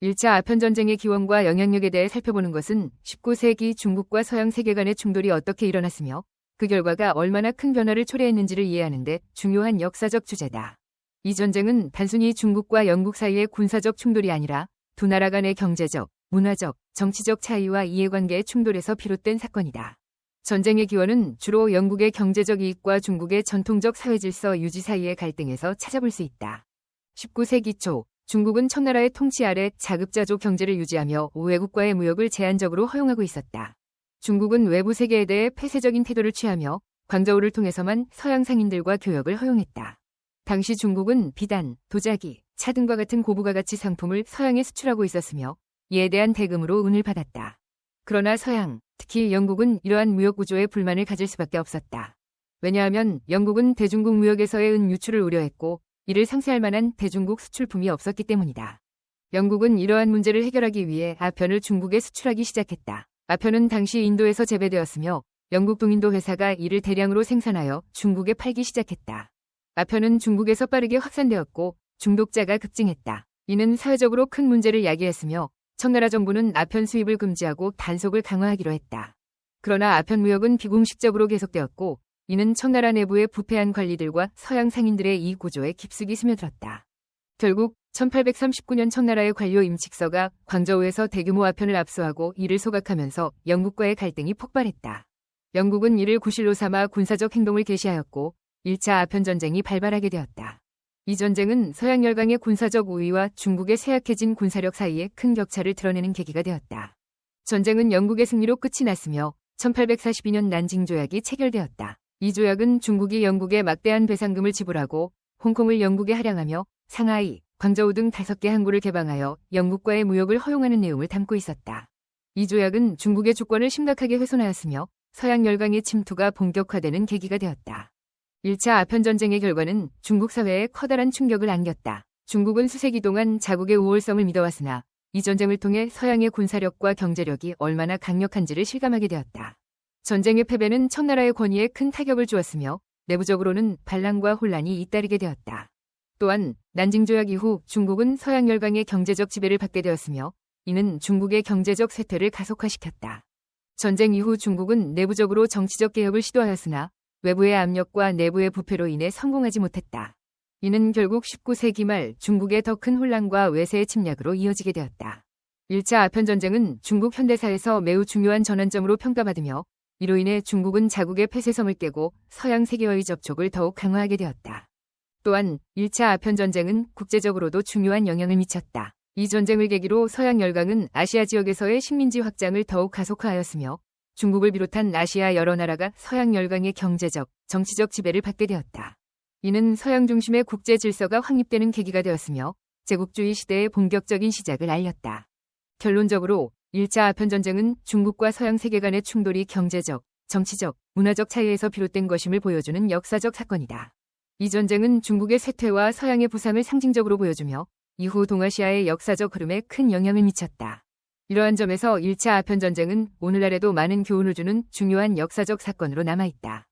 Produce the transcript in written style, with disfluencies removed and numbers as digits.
1차 아편전쟁의 기원과 영향력에 대해 살펴보는 것은 19세기 중국과 서양 세계 간의 충돌이 어떻게 일어났으며 그 결과가 얼마나 큰 변화를 초래했는지를 이해하는 데 중요한 역사적 주제다. 이 전쟁은 단순히 중국과 영국 사이의 군사적 충돌이 아니라 두 나라 간의 경제적, 문화적, 정치적 차이와 이해관계의 충돌에서 비롯된 사건이다. 전쟁의 기원은 주로 영국의 경제적 이익과 중국의 전통적 사회질서 유지 사이의 갈등에서 찾아볼 수 있다. 19세기 초 중국은 청나라의 통치 아래 자급자족 경제를 유지하며 외국과의 무역을 제한적으로 허용하고 있었다. 중국은 외부 세계에 대해 폐쇄적인 태도를 취하며 광저우를 통해서만 서양 상인들과 교역을 허용했다. 당시 중국은 비단, 도자기, 차 등과 같은 고부가 가치 상품을 서양에 수출하고 있었으며 이에 대한 대금으로 은을 받았다. 그러나 서양, 특히 영국은 이러한 무역 구조에 불만을 가질 수밖에 없었다. 왜냐하면 영국은 대중국 무역에서의 은 유출을 우려했고 이를 상쇄할 만한 대중국 수출품이 없었기 때문이다. 영국은 이러한 문제를 해결하기 위해 아편을 중국에 수출하기 시작했다. 아편은 당시 인도에서 재배되었으며 영국 동인도 회사가 이를 대량으로 생산하여 중국에 팔기 시작했다. 아편은 중국에서 빠르게 확산되었고 중독자가 급증했다. 이는 사회적으로 큰 문제를 야기했으며 청나라 정부는 아편 수입을 금지하고 단속을 강화하기로 했다. 그러나 아편 무역은 비공식적으로 계속되었고 이는 청나라 내부의 부패한 관리들과 서양 상인들의 이익 구조에 깊숙이 스며들었다. 결국 1839년 청나라의 관료 임칙서가 광저우에서 대규모 아편을 압수하고 이를 소각하면서 영국과의 갈등이 폭발했다. 영국은 이를 구실로 삼아 군사적 행동을 개시하였고 1차 아편전쟁이 발발하게 되었다. 이 전쟁은 서양 열강의 군사적 우위와 중국의 쇠약해진 군사력 사이에 큰 격차를 드러내는 계기가 되었다. 전쟁은 영국의 승리로 끝이 났으며 1842년 난징 조약이 체결되었다. 이 조약은 중국이 영국에 막대한 배상금을 지불하고 홍콩을 영국에 할양하며 상하이, 광저우 등 5개 항구를 개방하여 영국과의 무역을 허용하는 내용을 담고 있었다. 이 조약은 중국의 주권을 심각하게 훼손하였으며 서양 열강의 침투가 본격화되는 계기가 되었다. 1차 아편전쟁의 결과는 중국 사회에 커다란 충격을 안겼다. 중국은 수세기 동안 자국의 우월성을 믿어왔으나 이 전쟁을 통해 서양의 군사력과 경제력이 얼마나 강력한지를 실감하게 되었다. 전쟁의 패배는 청나라의 권위에 큰 타격을 주었으며 내부적으로는 반란과 혼란이 잇따르게 되었다. 또한 난징조약 이후 중국은 서양 열강의 경제적 지배를 받게 되었으며 이는 중국의 경제적 쇠퇴를 가속화시켰다. 전쟁 이후 중국은 내부적으로 정치적 개혁을 시도하였으나 외부의 압력과 내부의 부패로 인해 성공하지 못했다. 이는 결국 19세기 말 중국의 더 큰 혼란과 외세의 침략으로 이어지게 되었다. 1차 아편전쟁은 중국 현대사에서 매우 중요한 전환점으로 평가받으며 이로 인해 중국은 자국의 폐쇄성을 깨고 서양 세계와의 접촉을 더욱 강화하게 되었다. 또한 1차 아편전쟁은 국제적으로도 중요한 영향을 미쳤다. 이 전쟁을 계기로 서양 열강은 아시아 지역에서의 식민지 확장을 더욱 가속화하였으며 중국을 비롯한 아시아 여러 나라가 서양 열강의 경제적, 정치적 지배를 받게 되었다. 이는 서양 중심의 국제 질서가 확립되는 계기가 되었으며 제국주의 시대의 본격적인 시작을 알렸다. 결론적으로 1차 아편전쟁은 중국과 서양 세계 간의 충돌이 경제적, 정치적, 문화적 차이에서 비롯된 것임을 보여주는 역사적 사건이다. 이 전쟁은 중국의 쇠퇴와 서양의 부상을 상징적으로 보여주며 이후 동아시아의 역사적 흐름에 큰 영향을 미쳤다. 이러한 점에서 1차 아편전쟁은 오늘날에도 많은 교훈을 주는 중요한 역사적 사건으로 남아있다.